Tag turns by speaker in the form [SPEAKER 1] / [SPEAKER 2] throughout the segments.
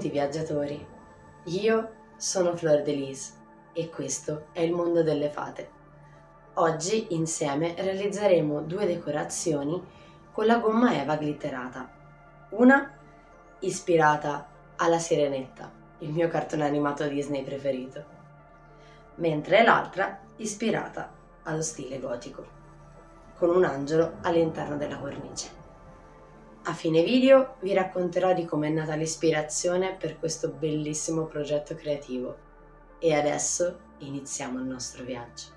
[SPEAKER 1] Benvenuti viaggiatori, io sono Fleur de Lis e questo è il mondo delle fate. Oggi insieme realizzeremo 2 decorazioni con la gomma eva glitterata. Una ispirata alla Sirenetta, il mio cartone animato Disney preferito, mentre l'altra ispirata allo stile gotico, con un angelo all'interno della cornice. A fine video vi racconterò di come è nata l'ispirazione per questo bellissimo progetto creativo e adesso iniziamo il nostro viaggio.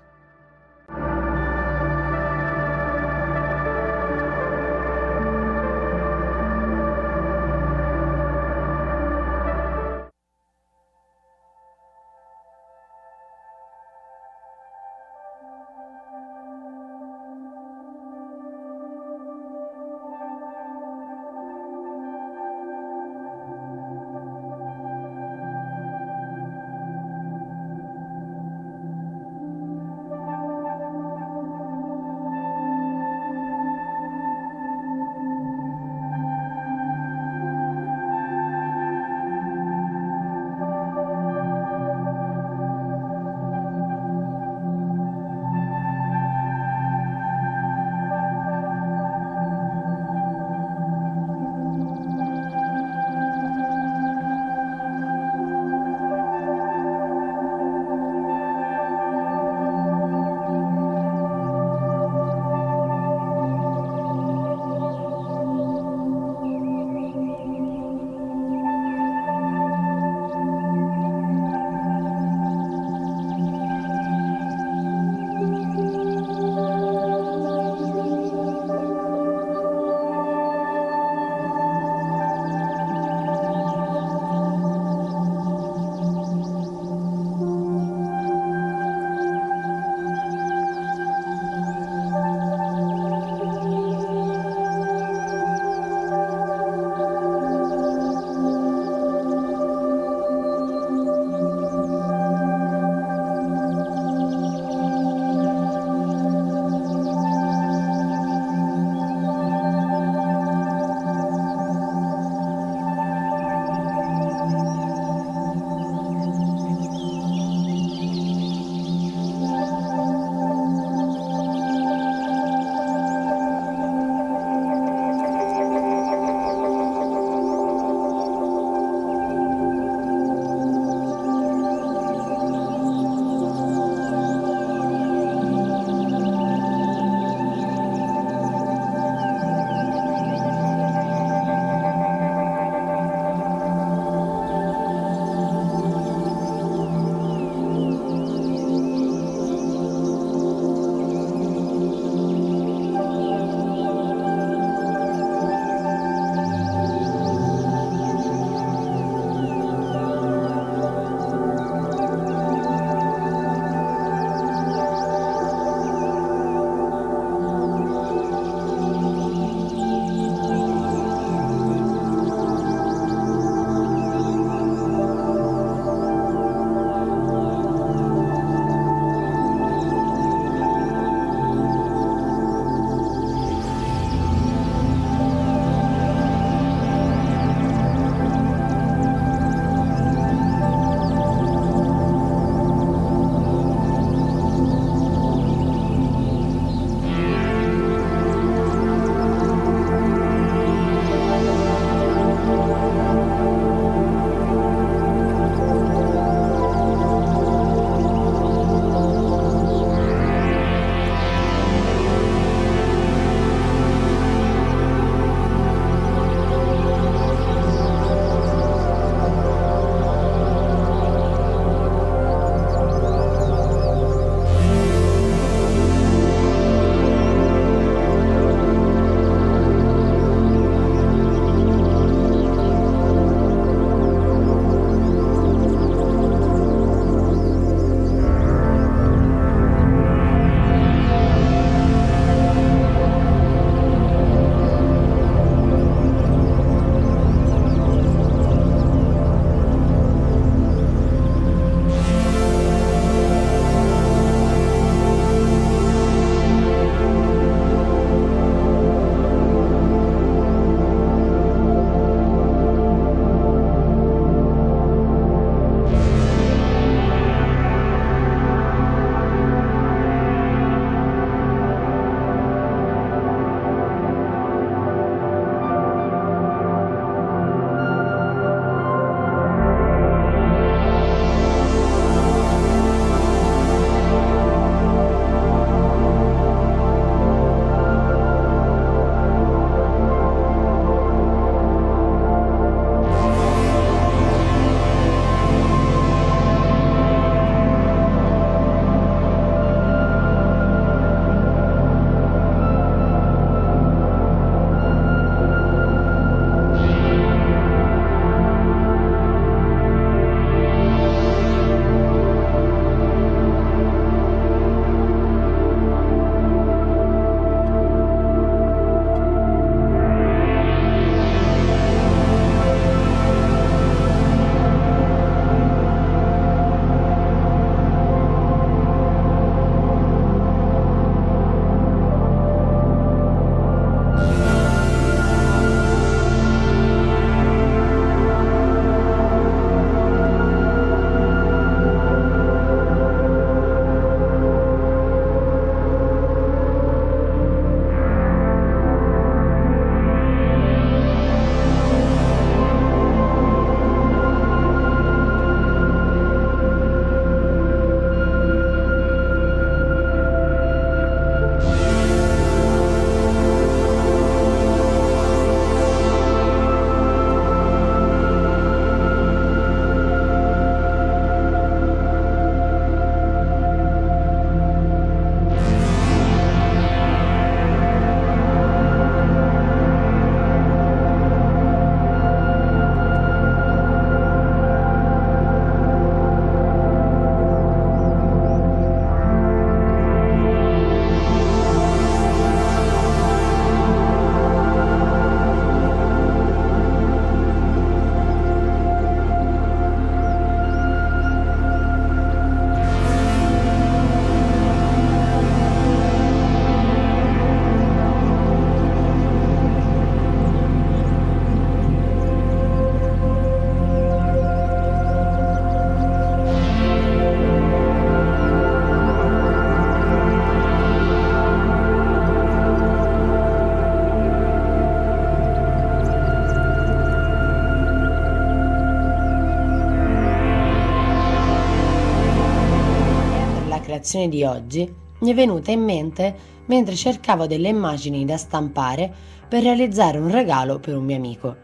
[SPEAKER 1] l'ispirazione di oggi mi è venuta in mente mentre cercavo delle immagini da stampare per realizzare un regalo per un mio amico.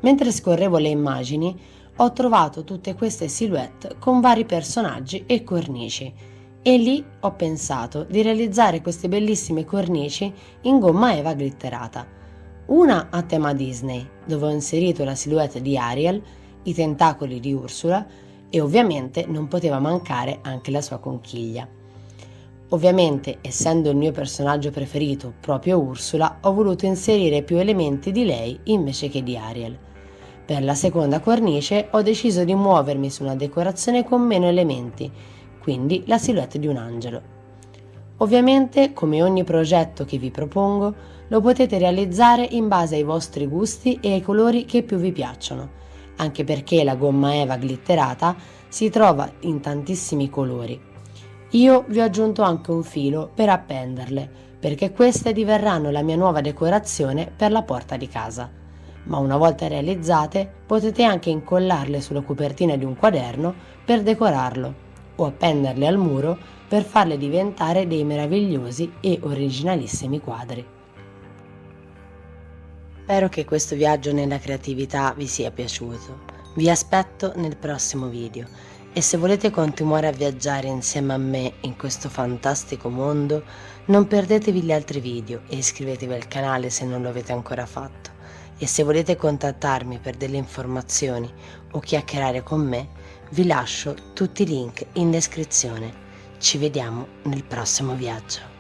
[SPEAKER 1] Mentre scorrevo le immagini ho trovato tutte queste silhouette con vari personaggi e cornici e lì ho pensato di realizzare queste bellissime cornici in gomma eva glitterata. Una a tema Disney, dove ho inserito la silhouette di Ariel, i tentacoli di Ursula e ovviamente non poteva mancare anche la sua conchiglia. Ovviamente, essendo il mio personaggio preferito proprio Ursula, ho voluto inserire più elementi di lei invece che di Ariel. Per la seconda cornice ho deciso di muovermi su una decorazione con meno elementi, quindi la silhouette di un angelo. Ovviamente, come ogni progetto che vi propongo, lo potete realizzare in base ai vostri gusti e ai colori che più vi piacciono, anche perché la gomma eva glitterata si trova in tantissimi colori. Io vi ho aggiunto anche un filo per appenderle, perché queste diverranno la mia nuova decorazione per la porta di casa. Ma una volta realizzate potete anche incollarle sulla copertina di un quaderno per decorarlo o appenderle al muro per farle diventare dei meravigliosi e originalissimi quadri. Spero che questo viaggio nella creatività vi sia piaciuto. Vi aspetto nel prossimo video e se volete continuare a viaggiare insieme a me in questo fantastico mondo, non perdetevi gli altri video e iscrivetevi al canale se non lo avete ancora fatto. E se volete contattarmi per delle informazioni o chiacchierare con me, vi lascio tutti i link in descrizione. Ci vediamo nel prossimo viaggio.